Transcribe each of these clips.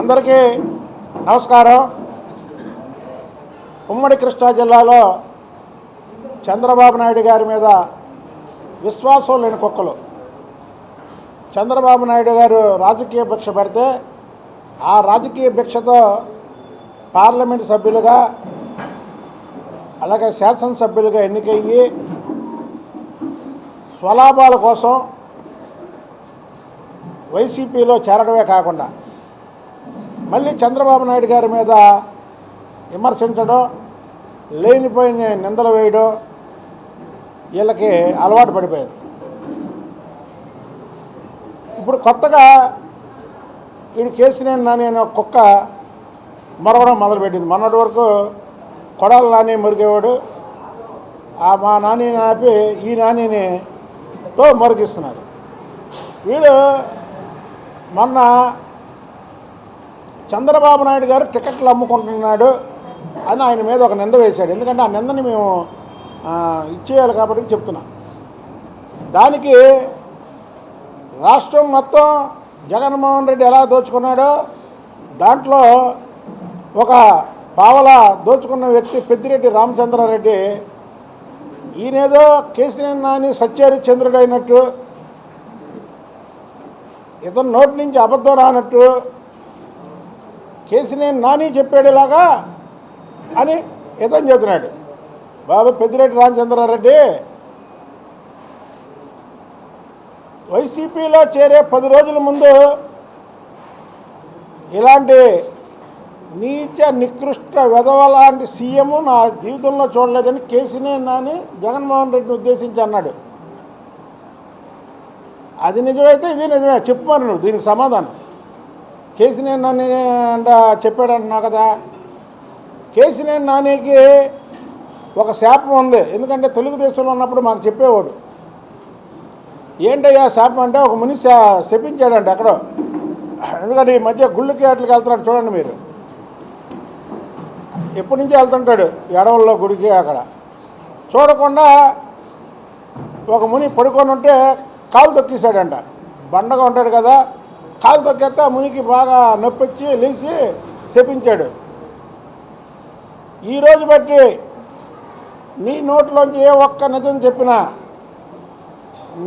అందరికీ నమస్కారం. ఉమ్మడి కృష్ణా జిల్లాలో చంద్రబాబు నాయుడు గారి మీద విశ్వాసం లేని కుక్కలు. చంద్రబాబు నాయుడు గారు రాజకీయ భిక్ష పెడితే ఆ రాజకీయ భిక్షతో పార్లమెంటు సభ్యులుగా అలాగే శాసనసభ్యులుగా ఎన్నికయ్యి స్వలాభాల కోసం వైసీపీలో చేరడమే కాకుండా మళ్ళీ చంద్రబాబు నాయుడు గారి మీద విమర్శించడం, లేనిపోయిన నిందలు వేయడం వీళ్ళకి అలవాటు పడిపోయారు. ఇప్పుడు కొత్తగా వీడు కేసినేని నాని అనే కుక్క మరవడం మొదలుపెట్టింది. మొన్నటి వరకు కొడాల నాని మురిగేవాడు, మా నాని ఆపి ఈ నానితో మురిగిస్తున్నారు. వీడు మొన్న చంద్రబాబు నాయుడు గారు టికెట్లు అమ్ముకుంటున్నాడు అని ఆయన మీద ఒక నింద వేశాడు. ఎందుకంటే ఆ నిందని మేము ఇచ్చేయాలి కాబట్టి చెప్తున్నాం. దానికి రాష్ట్రం మొత్తం జగన్మోహన్ రెడ్డి ఎలా దోచుకున్నాడో దాంట్లో ఒక పావలా దోచుకున్న వ్యక్తి పెద్దిరెడ్డి రామచంద్రారెడ్డి ఈయనేదో కేసినేని నాని సత్యహరిశ్చంద్రుడు అయినట్టు, ఇతను నోటి నుంచి అబద్ధం రానట్టు కేసినేని నాని చెప్పాడులాగా అని ఇతను చెబుతున్నాడు. బాబు పెద్దిరెడ్డి రామచంద్రారెడ్డి వైసీపీలో చేరే 10 రోజుల ముందు ఇలాంటి నీచ నికృష్ట వెధవలాంటి సీఎం నా జీవితంలో చూడలేదని కేసినేని నాని జగన్మోహన్ రెడ్డిని ఉద్దేశించి అన్నాడు. అది నిజమైతే ఇది నిజమే, చెప్పుమని నువ్వు దీనికి సమాధానం. కేసినేని నాని అంట చెప్పాడంటున్నావు కదా. కేసినేని నానికి ఒక శాపం ఉంది. ఎందుకంటే తెలుగుదేశంలో ఉన్నప్పుడు మాకు చెప్పేవాడు. ఏంటయ్యా శాపం అంటే ఒక ముని శపించాడంట ఎక్కడో. ఎందుకంటే ఈ మధ్య గుళ్ళకి అట్లకి వెళ్తున్నాడు చూడండి మీరు. ఎప్పటి నుంచో వెళ్తుంటాడు ఎడవల్లో గుడికి. అక్కడ చూడకుండా ఒక ముని పడుకొని ఉంటే కాలు తొక్కేశాడంట. బండగా ఉంటాడు కదా, కాలు తొక్కేస్తే ఆ మునికి బాగా నొప్పి వచ్చి లేచి శపించాడు. ఈరోజు బట్టి నీ నోట్లోంచి ఏ ఒక్క నిజం చెప్పినా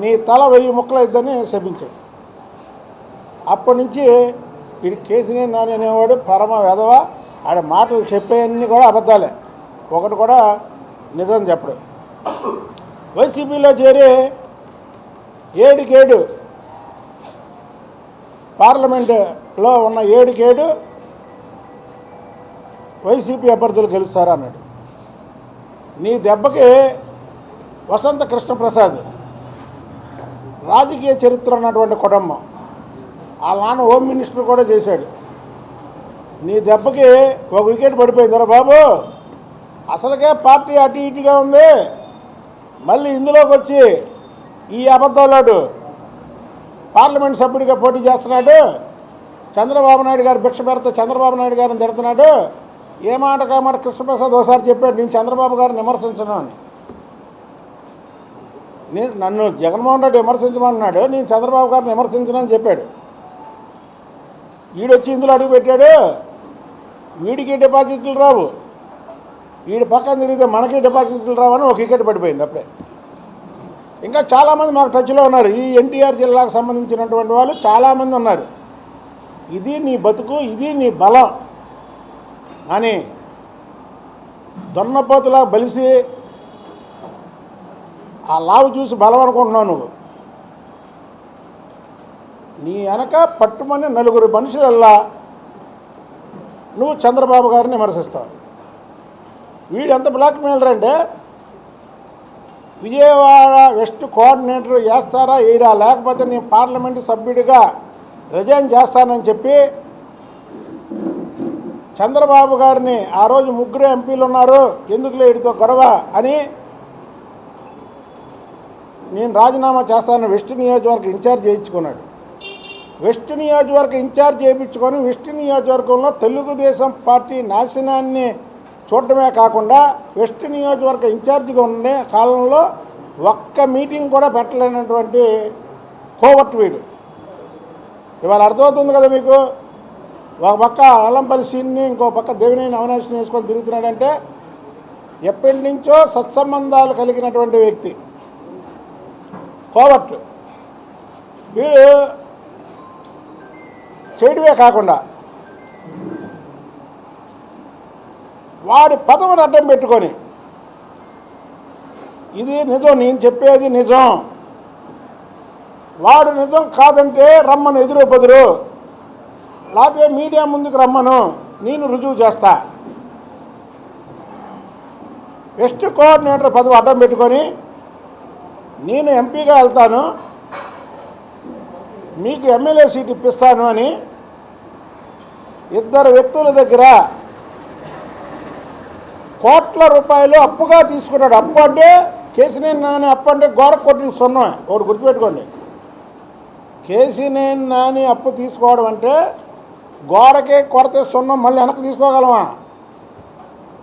నీ తల 1000 ముక్కలు అయిద్దని శపించాడు. అప్పటి నుంచి వీడి కేసినేని నాని అనేవాడు పరమ వెధవ. ఆడ మాటలు చెప్పేవన్నీ కూడా అబద్ధాలే, ఒకటి కూడా నిజం చెప్పడు. వైసీపీలో చేరి 7 పార్లమెంటులో ఉన్న 7 వైసీపీ అభ్యర్థులు గెలుస్తారు అన్నాడు. నీ దెబ్బకి వసంత కృష్ణప్రసాద్ రాజకీయ చరిత్ర ఉన్నటువంటి కుటుంబం, ఆ నాన్న హోమ్ మినిస్టర్ కూడా చేశాడు. నీ దెబ్బకి 1 వికెట్ పడిపోయిందిరా బాబు. అసలుకే పార్టీ అటు ఇటుగా ఉంది, మళ్ళీ ఇందులోకి వచ్చి ఈ అబద్ధాలాడు పార్లమెంట్ సభ్యుడిగా పోటీ చేస్తున్నాడు. చంద్రబాబు నాయుడు గారు భిక్ష పెడితే చంద్రబాబు నాయుడు గారిని తిడుతున్నాడు. ఏ మాట కామాట కృష్ణప్రసాద్ ఒకసారి చెప్పాడు, నేను చంద్రబాబు గారిని విమర్శించను అని. నన్ను జగన్మోహన్ రెడ్డి విమర్శించమన్నాడు, నేను చంద్రబాబు గారిని విమర్శించను అని చెప్పాడు. వీడొచ్చి ఇందులో అడుగు పెట్టాడు. వీడికి డిపాజిట్లు రావు, వీడి పక్కన తిరిగితే మనకి డిపాజిట్లు రావని 1 వికెట్ పడిపోయింది అప్పుడే. ఇంకా చాలామంది మాకు టచ్లో ఉన్నారు. ఈ ఎన్టీఆర్ జిల్లాకు సంబంధించినటువంటి వాళ్ళు చాలామంది ఉన్నారు. ఇది నీ బతుకు, ఇది నీ బలం అని దొన్నపోతులా బలిసి ఆ లావు చూసి బలం అనుకుంటున్నావు నువ్వు. నీ వెనక పట్టుమని 4 మనుషులల్లా నువ్వు చంద్రబాబు గారిని విమర్శిస్తావు. వీడు ఎంత బ్లాక్మెయిలర్ అంటే విజయవాడ వెస్ట్ కోఆర్డినేటర్ వేస్తారా వేయరా, లేకపోతే నేను పార్లమెంటు సభ్యుడిగా రిజైన్ చేస్తానని చెప్పి చంద్రబాబు గారిని ఆ రోజు 3 ఎంపీలు ఉన్నారు, ఎందుకులే వీడితో గొడవ అని నేను రాజీనామా చేస్తానని వెస్ట్ నియోజకవర్గ ఇన్ఛార్జ్ చేయించుకున్నాడు. వెస్ట్ నియోజకవర్గ ఇన్ఛార్జ్ చేయించుకొని వెస్ట్ నియోజకవర్గంలో తెలుగుదేశం పార్టీ నాశనాన్ని చూడటమే కాకుండా వెస్ట్ నియోజకవర్గ ఇన్ఛార్జిగా ఉండే కాలంలో ఒక్క మీటింగ్ కూడా పెట్టలేనటువంటి కోవర్ట్ వీడు. ఇవాళ అర్థమవుతుంది కదా మీకు. ఒక పక్క అల్లంపల్లి సీన్ని ఇంకో పక్క దేవినేని అవినాష్ని వేసుకొని తిరుగుతున్నాడంటే ఎప్పటి నుంచో సత్సంబంధాలు కలిగినటువంటి వ్యక్తి కోవర్ట్. వీడు చేయడమే కాకుండా వాడి పదవిని అడ్డం పెట్టుకొని ఇది నిజం, నేను చెప్పేది నిజం, వాడు నిజం కాదంటే రమ్మను ఎదురు బదురు, లేకపోతే మీడియా ముందుకు రమ్మను, నేను రుజువు చేస్తా. వెస్ట్ కోఆర్డినేటర్ పదవి అడ్డం పెట్టుకొని నేను ఎంపీగా వెళ్తాను, మీకు ఎమ్మెల్యే సీట్ ఇప్పిస్తాను అని ఇద్దరు వ్యక్తుల దగ్గర కోట్ల రూపాయలు అప్పుగా తీసుకున్నాడు. అప్పు అంటే కేసీనేని నాని అప్పు అంటే గోడకు కొట్టిన సున్నమే. ఒకటి గుర్తుపెట్టుకోండి, కేసీనేని నాని అప్పు తీసుకోవడం అంటే గోడకే కొడితే సున్నం మళ్ళీ వెనక్కి తీసుకోగలమా?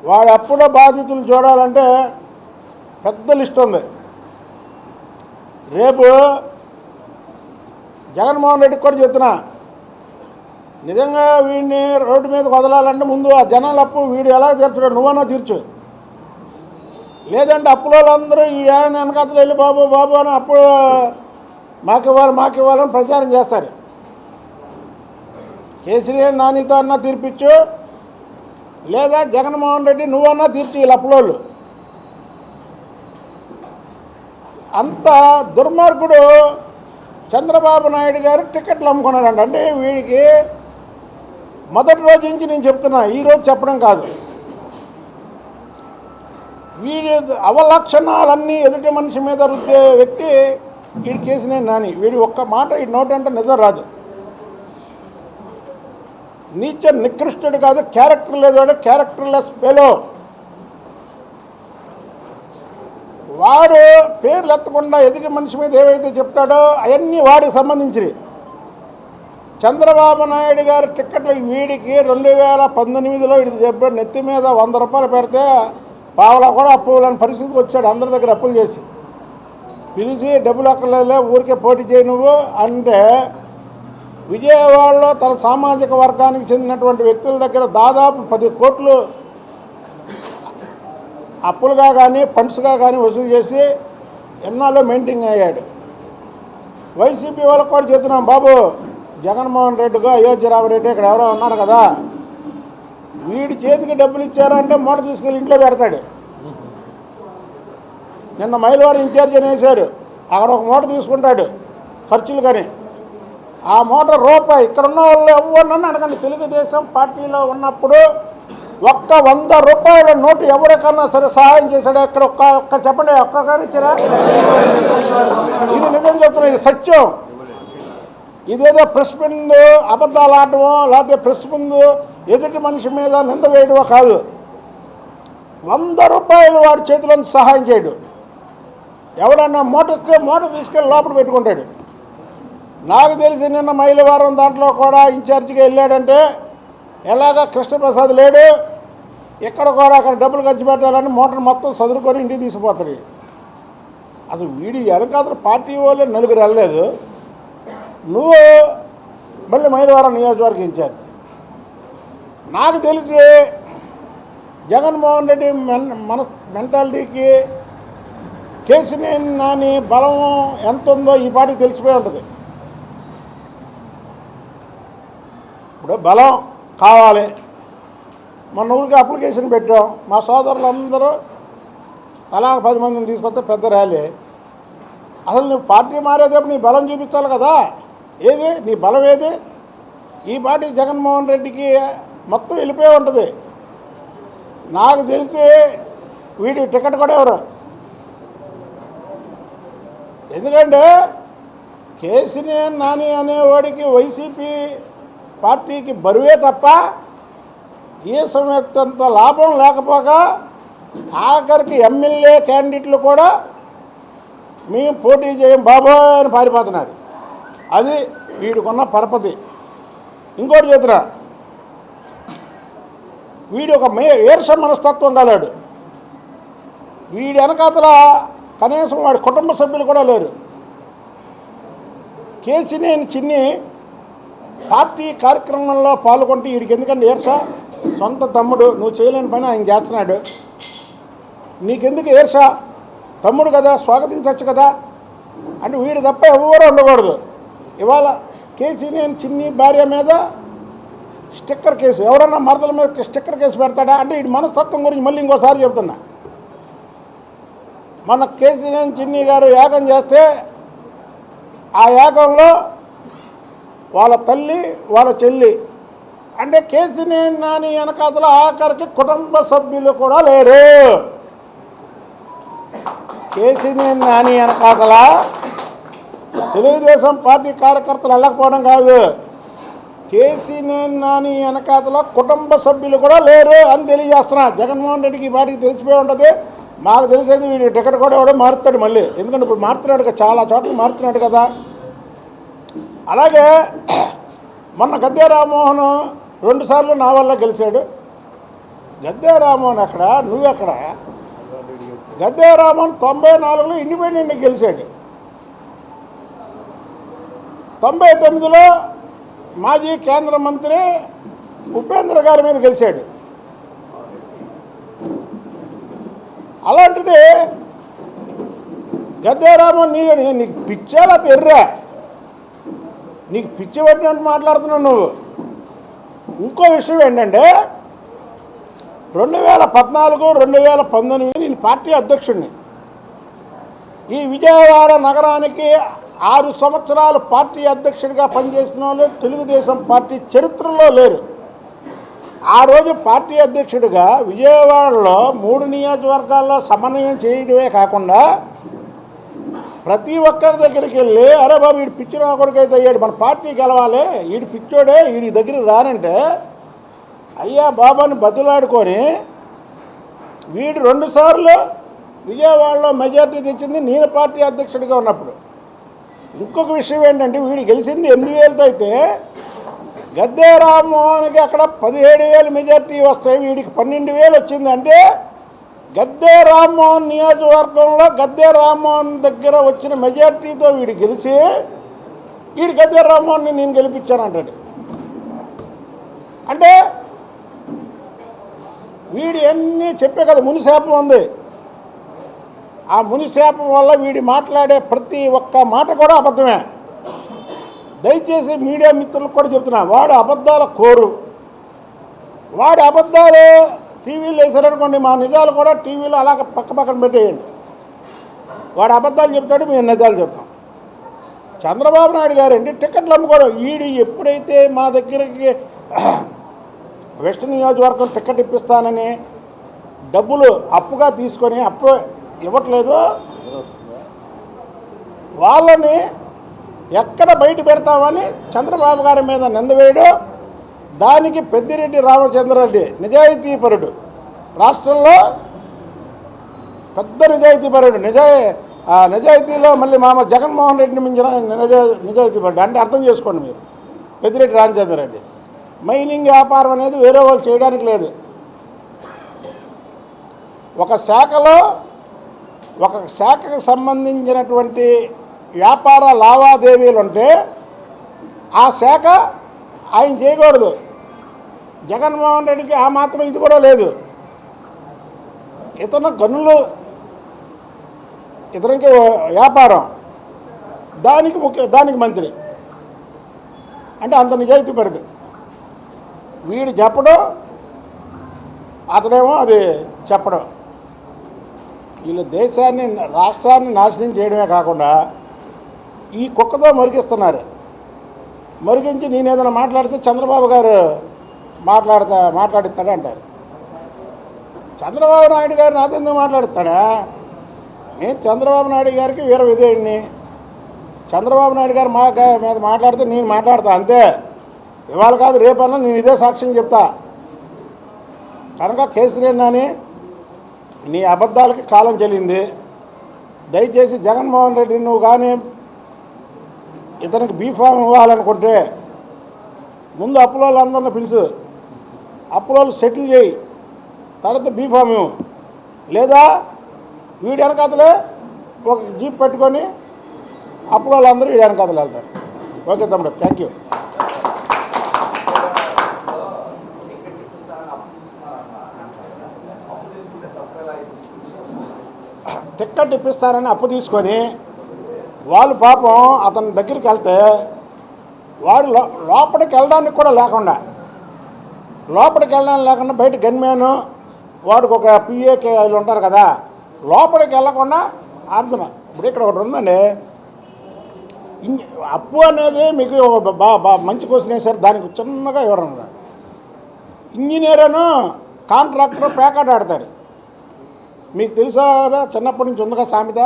వాడి అప్పుల బాధితులు చూడాలంటే పెద్ద లిస్ట్ ఉంది. రేపు జగన్మోహన్ రెడ్డికి కూడా చెప్తున్నా, నిజంగా వీడిని రోడ్డు మీద వదలాలంటే ముందు ఆ జనాల అప్పు వీడు ఎలా తీర్చుడు నువ్వన్నా తీర్చు, లేదంటే అప్పుల వాళ్ళందరూ ఈ ఆయన వెనకాతలు వెళ్ళి బాబు బాబు అని అప్పు మాకు ఇవ్వాలని ప్రచారం చేస్తారు. కేసీఆర్ నానితో అన్నా తీర్పిచ్చు, లేదా జగన్మోహన్ రెడ్డి నువ్వన్నా తీర్చి వీళ్ళు అప్పులోళ్ళు. అంత దుర్మార్గుడు చంద్రబాబు నాయుడు గారు టికెట్లు అమ్ముకున్నాడంట. అంటే వీడికి మొదటి రోజు నుంచి నేను చెప్తున్నా, ఈరోజు చెప్పడం కాదు, వీడి అవలక్షణాలన్నీ ఎదుటి మనిషి మీద రుద్దే వ్యక్తి వీడి కేసీనేని నాని. వీడి ఒక్క మాట ఈ నోటంటే నిజం రాదు. నీచ నికృష్టుడు కాదు, క్యారెక్టర్ లేదు, క్యారెక్టర్లెస్ ఫెలో. వాడు పేర్లు ఎత్తకుండా ఎదుటి మనిషి మీద ఏవైతే చెప్తాడో అవన్నీ వాడికి సంబంధించినవి. చంద్రబాబు నాయుడు గారి టిక్కెట్లు వీడికి 2018లో ఇది చెప్పాడు, నెత్తి మీద 100 రూపాయలు పెడితే పావలా కూడా అప్పు లేని పరిస్థితికి వచ్చాడు. అందరి దగ్గర అప్పులు చేసి పిలిచి డబ్బులు అక్కర్లేదులే ఊరికే పోటీ చేయి నువ్వు అంటే, విజయవాడలో తన సామాజిక వర్గానికి చెందినటువంటి వ్యక్తుల దగ్గర దాదాపు 10 కోట్లు అప్పులుగా కానీ ఫండ్స్గా కానీ వసూలు చేసి ఎన్నాళ్ళు మెయింటైన్ అయ్యాడు. వైసీపీ వాళ్ళకు కూడా చెప్తున్నాం, బాబు జగన్మోహన్ రెడ్డిగా అయోధ్య రామరెడ్డి ఇక్కడ ఎవరో ఉన్నారు కదా, వీడి చేతికి డబ్బులు ఇచ్చారంటే మూట తీసుకెళ్ళి ఇంట్లో పెడతాడు. నిన్న మైలవరం ఇన్ఛార్జ్ అని వేశారు, అక్కడ ఒక మూట తీసుకుంటాడు ఖర్చులు. కానీ ఆ మూట రూపాయి ఇక్కడ ఉన్న వాళ్ళు ఎవరినన్నా అడగండి, తెలుగుదేశం పార్టీలో ఉన్నప్పుడు ఒక్క 100 రూపాయల నోటు ఎవరికన్నా సరే సహాయం చేశాడు ఎక్కడ ఒక్క చెప్పండి, ఒక్కరికైనా ఇచ్చారా? ఇది నిజం చెప్తున్నా, ఇది సత్యం. ఇదేదో ప్రెస్ ముందు అబద్ధాలు ఆడటమో లేకపోతే ప్రెస్ ముందు ఎదుటి మనిషి మీద నింద వేయడమో కాదు. 100 రూపాయలు వాడి చేతిలో సహాయం చేయడు. ఎవడన్నా మూట ఇస్తే మూట తీసుకెళ్ళి లోపల పెట్టుకుంటాడు. నాకు తెలిసి నిన్న మైలవరం దాంట్లో కూడా ఇన్ఛార్జిగా వెళ్ళాడంటే ఎలాగా కృష్ణప్రసాద్ లేడు, ఎక్కడ కూడా అక్కడ డబ్బులు ఖర్చు పెట్టాలని మోటార్ మొత్తం చదువుకొని ఇంటికి తీసుకుపోతాడు. అసలు వీడి వెనకాతల పార్టీ వాళ్ళే 4 వెళ్ళలేదు, నువ్వు మళ్ళీ మైలవరం నియోజకవర్గ ఇన్ఛార్జ్. నాకు తెలిసి జగన్మోహన్ రెడ్డి మన మెంటాలిటీకి కేసీనేని నాని బలం ఎంత ఉందో ఈ పార్టీకి తెలిసిపోయి ఉంటుంది. ఇప్పుడు బలం కావాలి, మొన్న ఊరికి అప్లికేషన్ పెట్టాం, మా సోదరులందరూ అలా 10 మందిని తీసుకొస్తే పెద్ద ర్యాలీ. అసలు నువ్వు పార్టీ మారేటప్పుడు నీ బలం చూపించాలి కదా, ఏది నీ బలం ఏది? ఈ పార్టీ జగన్మోహన్ రెడ్డికి మొత్తం వెళ్ళిపోయి ఉంటుంది. నాకు తెలిసి వీడి టికెట్ కూడా ఎవరు, ఎందుకంటే కేసీనేని నాని అనేవాడికి వైసీపీ పార్టీకి బరువే తప్ప ఏ సమయంత లాభం లేకపోగా ఆఖరికి ఎమ్మెల్యే క్యాండిడేట్లు కూడా మేము పోటీ చేయం బాబోయ్ అని పారిపోతున్నాడు. అది వీడికున్న పరపతి. ఇంకోటి చేతురా, వీడి ఒక ఏర్ష మనస్తత్వం కలాడు. వీడి వెనకాతల కనీసం వాడి కుటుంబ సభ్యులు కూడా లేరు. కేసీనేని చిన్ని పార్టీ కార్యక్రమంలో పాల్గొంటే వీడికి ఎందుకంటే ఏర్షా? సొంత తమ్ముడు, నువ్వు చేయలేని పని ఆయన చేస్తున్నాడు, నీకెందుకు ఏర్షా? తమ్ముడు కదా, స్వాగతించవచ్చు కదా. అంటే వీడు తప్ప ఎవరు ఉండకూడదు. ఇవాళ కేసీనేని చిన్ని భార్య మీద స్టిక్కర్ కేసు, ఎవరన్నా మరదల మీద స్టిక్కర్ కేసు పెడతాడా? అంటే వీడి మనస్తత్వం గురించి మళ్ళీ ఇంకోసారి చెప్తున్నా. మన కేసీనేని చిన్ని గారు యాగం చేస్తే ఆ యాగంలో వాళ్ళ తల్లి వాళ్ళ చెల్లి, అంటే కేసీనేని నాని వెనకాతల ఆఖరికి కుటుంబ సభ్యులు కూడా లేరు. కేసీనేని నాని వెనకాతల తెలుగుదేశం పార్టీ కార్యకర్తలు వెళ్ళకపోవడం కాదు, కేసీనేని నాని వెనకాతల కుటుంబ సభ్యులు కూడా లేరు అని తెలియజేస్తున్నా. జగన్మోహన్ రెడ్డికి ఈ పార్టీకి తెలిసిపోయి ఉంటుంది. మాకు తెలిసేది వీడు టికెట్ కూడా ఎవడో మారుతాడు మళ్ళీ, ఎందుకంటే ఇప్పుడు మారుతున్నాడు కదా, చాలా చోట్ల మారుతున్నాడు కదా. అలాగే మొన్న గద్దె రామ్మోహన్ 2 సార్లు నా వల్ల గెలిచాడు. గద్దె రామ్మోహన్ ఎక్కడ, నువ్వెక్కడ? గద్దె రామ్మోహన్ 94లో ఇండిపెండెంట్గా గెలిచాడు. 99లో మాజీ కేంద్ర మంత్రి ఉపేంద్ర గారి మీద గెలిచాడు. అలాంటిది గద్దె రామ్మోహన్ నీకు పిచ్చేలా తెర్రా, నీకు పిచ్చి పట్టినట్టు మాట్లాడుతున్నావు నువ్వు. ఇంకో విషయం ఏంటంటే 2014, 2019 నేను పార్టీ అధ్యక్షుడిని. ఈ విజయవాడ నగరానికి 6 సంవత్సరాలు పార్టీ అధ్యక్షుడిగా పనిచేసిన వాళ్ళు తెలుగుదేశం పార్టీ చరిత్రలో లేరు. ఆ రోజు పార్టీ అధ్యక్షుడిగా విజయవాడలో 3 నియోజకవర్గాల్లో సమన్వయం చేయడమే కాకుండా ప్రతి ఒక్కరి దగ్గరికి వెళ్ళి, అరే బాబు వీడు పిచ్చి నా కొడుకైతే అయ్యాడు, మన పార్టీ గెలవాలి, వీడి పిచ్చోడే, వీడి దగ్గరికి రానంటే అయ్యా బాబాని బతులాడుకొని వీడు 2 సార్లు విజయవాడలో మెజార్టీ తెచ్చింది నేను పార్టీ అధ్యక్షుడిగా ఉన్నప్పుడు. ఇంకొక విషయం ఏంటంటే వీడు గెలిచింది 8,000తో అయితే గద్దె రామ్మోహన్కి అక్కడ 17,000 మెజార్టీ వస్తాయి, వీడికి 12,000 వచ్చింది. అంటే గద్దె రామ్మోహన్ నియోజకవర్గంలో గద్దె రామ్మోహన్ దగ్గర వచ్చిన మెజార్టీతో వీడు గెలిచి వీడు గద్దె రామ్మోహన్ని నేను గెలిపించానంటాడు. అంటే వీడు ఎన్ని చెప్పే కదా మునిశాపం ఉంది. ఆ మునిశాపం వల్ల వీడి మాట్లాడే ప్రతి ఒక్క మాట కూడా అబద్ధమే. దయచేసి మీడియా మిత్రులకు కూడా చెప్తున్నా, వాడు అబద్ధాల కోరు. వాడి అబద్ధాలు టీవీలో వేసారనుకోండి, మా నిజాలు కూడా టీవీలో అలాగ పక్కన పెట్టేయండి. వాడు అబద్ధాలు చెప్తాడు, మేము నిజాలు చెప్తాం. చంద్రబాబు నాయుడు గారు అండి టికెట్లు అమ్ముకోవడం. వీడు ఎప్పుడైతే మా దగ్గరికి వెస్ట్ నియోజకవర్గం టికెట్ ఇప్పిస్తానని డబ్బులు అప్పుగా తీసుకొని అప్పు ఇవ్వట్లేదు, వాళ్ళని ఎక్కడ బయట పెడతామని చంద్రబాబు గారి మీద నిందవేయడు. దానికి పెద్దిరెడ్డి రామచంద్రారెడ్డి నిజాయితీపరుడు, రాష్ట్రంలో పెద్ద నిజాయితీపరుడు. నిజాయితీలో మళ్ళీ మామ జగన్మోహన్ రెడ్డిని మించిన నిజాయితీపరుడు. అంటే అర్థం చేసుకోండి మీరు. పెద్దిరెడ్డి రామచంద్రారెడ్డి మైనింగ్ వ్యాపారం అనేది వేరే వాళ్ళు చేయడానికి లేదు. ఒక శాఖకు సంబంధించినటువంటి వ్యాపార లావాదేవీలు ఉంటే ఆ శాఖ ఆయన చేయకూడదు. జగన్మోహన్ రెడ్డికి ఆ మాత్రం ఇది కూడా లేదు. ఇతనికి వ్యాపారం, దానికి మంత్రి. అంటే అంత నిజాయితీపరుడు. వీడు చెప్పడం, అతడేమో అది చెప్పడం. వీళ్ళు దేశాన్ని రాష్ట్రాన్ని నాశనం చేయడమే కాకుండా ఈ కుక్కతో మరిగిస్తున్నారు. మరిగించి నేను ఏదైనా మాట్లాడితే చంద్రబాబు గారు మాట్లాడిస్తాడు అంటారు. చంద్రబాబు నాయుడు గారు నాతో ఎందుకు మాట్లాడిస్తాడా? నేను చంద్రబాబు నాయుడు గారికి వీర విధేయుడిని. చంద్రబాబు నాయుడు గారు మీద మాట్లాడితే నేను మాట్లాడతా అంతే. ఇవాళ కాదు రేపన్నా నేను ఇదే సాక్ష్యం చెప్తా. కనుక కేసీఆర్ నాని నీ అబద్ధాలకి కాలం చెల్లింది. దయచేసి జగన్మోహన్ రెడ్డి నువ్వు కానీ ఇతనికి బీఫామ్ ఇవ్వాలనుకుంటే ముందు అప్పులోళ్ళందరినీ పిలుచు, అప్పులోళ్ళు సెటిల్ చేయి, తర్వాత బీఫామ్ ఇవ్వు. లేదా వీడి వెనకాతలే ఒక జీప్ పెట్టుకొని అప్పులోళ్ళందరూ వీడి వెనకాతలు వెళ్తారు. ఓకే తమ్ముడు, థ్యాంక్ యూ. టిక్కెట్ ఇప్పిస్తారని అప్పు తీసుకొని వాళ్ళు పాపం అతని దగ్గరికి వెళ్తే వాడు లోపలికి వెళ్ళడానికి కూడా లేకుండా బయట గన్మ్యాను వాడికి ఒక పిఏకే వాళ్ళు ఉంటారు కదా, లోపలికి వెళ్ళకుండా ఆడుతున్నా. ఇప్పుడు ఇక్కడ ఒకటి ఉందండి, అప్పు అనేది మీకు మంచి క్వశ్చన్ వేశారు, దానికి చిన్నగా వివరణ. ఇంజనీరను కాంట్రాక్టర్ ప్యాకెట్ ఆడతాడు, మీకు తెలుసా కదా, చిన్నప్పటి నుంచి ఉందిగా సామెత.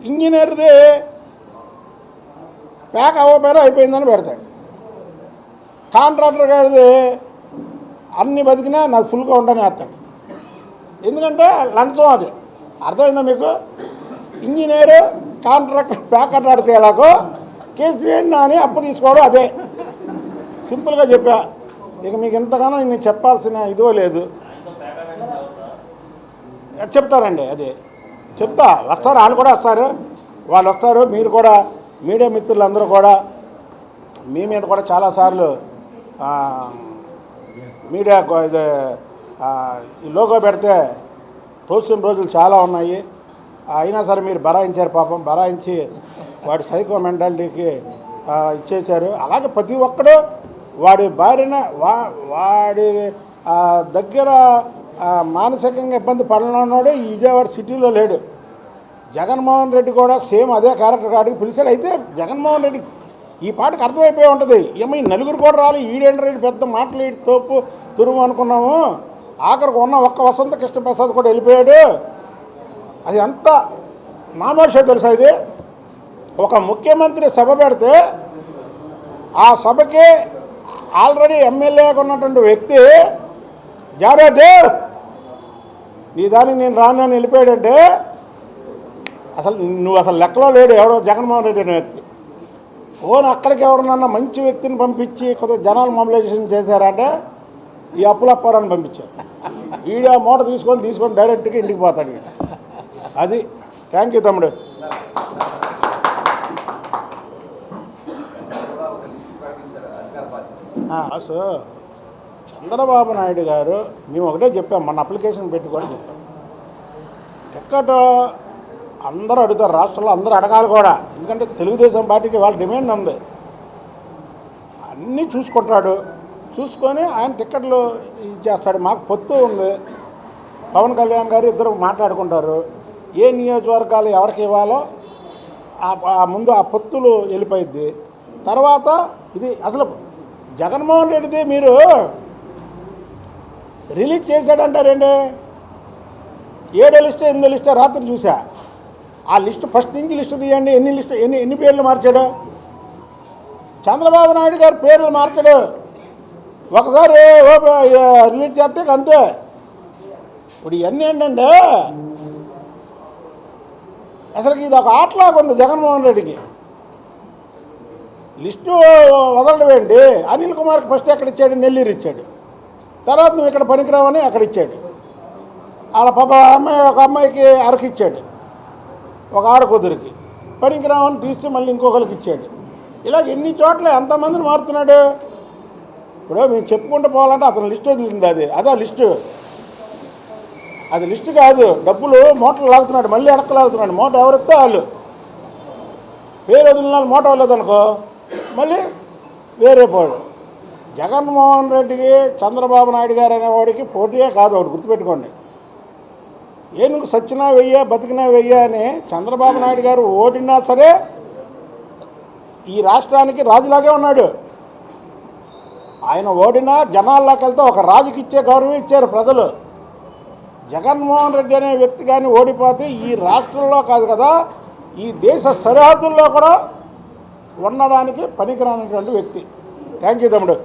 ఇంజనీర్ది ప్యాక్ అవ్వకపోయినా అయిపోయిందని పెడతాడు, కాంట్రాక్టర్ గారిది అన్ని బతికినా నాకు ఫుల్గా ఉండని వేస్తాడు. ఎందుకంటే లంచం, అది అర్థమైందా మీకు? ఇంజనీరు కాంట్రాక్టర్ ప్యాకెట్ ఆడితే ఎలాగో కేసీఆర్ అని అప్పు తీసుకోవడం అదే. సింపుల్గా చెప్పా, ఇక మీకు ఇంతగానో నేను చెప్పాల్సిన ఇదో లేదు. చెప్తారండి, అది చెప్తా, వస్తారు, వాళ్ళు కూడా వస్తారు, వాళ్ళు వస్తారు. మీరు కూడా మీడియా మిత్రులందరూ కూడా మీ మీద కూడా చాలాసార్లు మీడియా ఇది ఈ లోగో పెడితే తోసిన రోజులు చాలా ఉన్నాయి. అయినా సరే మీరు బరాయించారు, పాపం బరాయించి వాడి సైకో మెంటాలిటీకి ఇచ్చేశారు. అలాగే ప్రతి ఒక్కడు వాడి భార్యన వాడి దగ్గర మానసికంగా ఇబ్బంది పడనున్నాడు. ఈ విజయవాడ సిటీలో లేడు. జగన్మోహన్ రెడ్డి కూడా సేమ్ అదే క్యారెక్టర్ కాడికి పిలిచాడు. అయితే జగన్మోహన్ రెడ్డి ఈ పాటకు అర్థమైపోయి ఉంటుంది, ఏమో ఈ నలుగురు కూడా రాలి ఈడేంటి పెద్ద మాటలు ఈడు తోపు తురుము అనుకున్నాము. ఆఖరికి ఉన్న ఒక్క వసంత కృష్ణప్రసాద్ కూడా వెళ్ళిపోయాడు. అది అంతా నామోషే తెలుసా. ఇది ఒక ముఖ్యమంత్రి సభ పెడితే ఆ సభకి ఆల్రెడీ ఎమ్మెల్యేగా ఉన్నటువంటి వ్యక్తి జావేదేవ్ నీ దానికి నేను రాను అని వెళ్ళిపోయాడంటే అసలు నువ్వు అసలు లెక్కలో లేడు ఎవడో జగన్మోహన్ రెడ్డి అనే వ్యక్తి. ఓన్ అక్కడికి ఎవరినన్నా మంచి వ్యక్తిని పంపించి కొద్దిగా జనాలు మొబిలైజేషన్ చేశారంటే ఈ అప్పులప్పారని పంపించారు. ఈడ మూట తీసుకొని డైరెక్ట్గా ఇంటికి పోతాడు. అది థ్యాంక్ యూ తమ్ముడు. చంద్రబాబు నాయుడు గారు మేము ఒకటే చెప్పాం, మన అప్లికేషన్ పెట్టి కూడా చెప్పాం, టిక్కెట్ అందరూ అడుగుతారు, రాష్ట్రంలో అందరూ అడగాలి కూడా. ఎందుకంటే తెలుగుదేశం పార్టీకి వాళ్ళ డిమాండ్ ఉంది. అన్నీ చూసుకుంటాడు, చూసుకొని ఆయన టిక్కెట్లు ఇచ్చేస్తాడు. మాకు పొత్తు ఉంది, పవన్ కళ్యాణ్ గారు ఇద్దరు మాట్లాడుకుంటారు, ఏ నియోజకవర్గాలు ఎవరికి ఇవ్వాలో ముందు ఆ పొత్తులు వెళ్ళిపోయిద్ది. తర్వాత ఇది అసలు జగన్మోహన్ రెడ్డిది మీరు రిలీజ్ చేశాడంటారండి. 7 లిస్టు 8 లిస్టు రాత్రి చూసా. ఆ లిస్టు ఫస్ట్ నుంచి లిస్టు తీయండి, ఎన్ని పేర్లు మార్చాడు చంద్రబాబు నాయుడు గారు. పేర్లు మార్చాడు, ఒకసారి రిలీజ్ చేస్తే అంతే. ఇప్పుడు ఇవన్నీ ఏంటంటే అసలుకి ఇది ఒక ఆటలాగా ఉంది జగన్మోహన్ రెడ్డికి. లిస్టు వదలడమేంటి, అనిల్ కుమార్కి ఫస్ట్ ఎక్కడ ఇచ్చాడు, నెల్లూరు ఇచ్చాడు. తర్వాత నువ్వు ఇక్కడ పనికిరావని అక్కడ ఇచ్చాడు. అలా పాప ఒక అమ్మాయికి అరకిచ్చాడు, ఒక ఆడకూతురికి పనికిరావని తీసి మళ్ళీ ఇంకొకరికి ఇచ్చాడు. ఇలా ఎన్ని చోట్ల ఎంతమందిని మారుతున్నాడు. ఇప్పుడు మేము చెప్పుకుంటూ పోవాలంటే అతను లిస్టు వదిలింది, అదే లిస్టు. అది లిస్టు కాదు, డబ్బులు మూటలు లాగుతున్నాడు, మళ్ళీ వెనక్కి లాగుతున్నాడు. మూట ఎవరిస్తే వాళ్ళు, పేరు వదిలిన వాళ్ళు మూట వెళ్ళదనుకో మళ్ళీ వేరే పోడు. జగన్మోహన్ రెడ్డికి చంద్రబాబు నాయుడు గారు అనేవాడికి పోటీయే కాదు, ఒకటి గుర్తుపెట్టుకోండి. ఏనుగు సచ్చినా వెయ్యా బతికినా వెయ్యా అని చంద్రబాబు నాయుడు గారు ఓడినా సరే ఈ రాష్ట్రానికి రాజులాగే ఉన్నాడు. ఆయన ఓడినా జనాల్లోకి వెళ్తే ఒక రాజుకి ఇచ్చే గౌరవం ఇచ్చారు ప్రజలు. జగన్మోహన్ రెడ్డి అనే వ్యక్తి కానీ ఓడిపోతే ఈ రాష్ట్రంలో కాదు కదా, ఈ దేశ సరిహద్దుల్లో కూడా ఉండడానికి పనికిరానటువంటి వ్యక్తి. థ్యాంక్ యూ తమ్ముడు.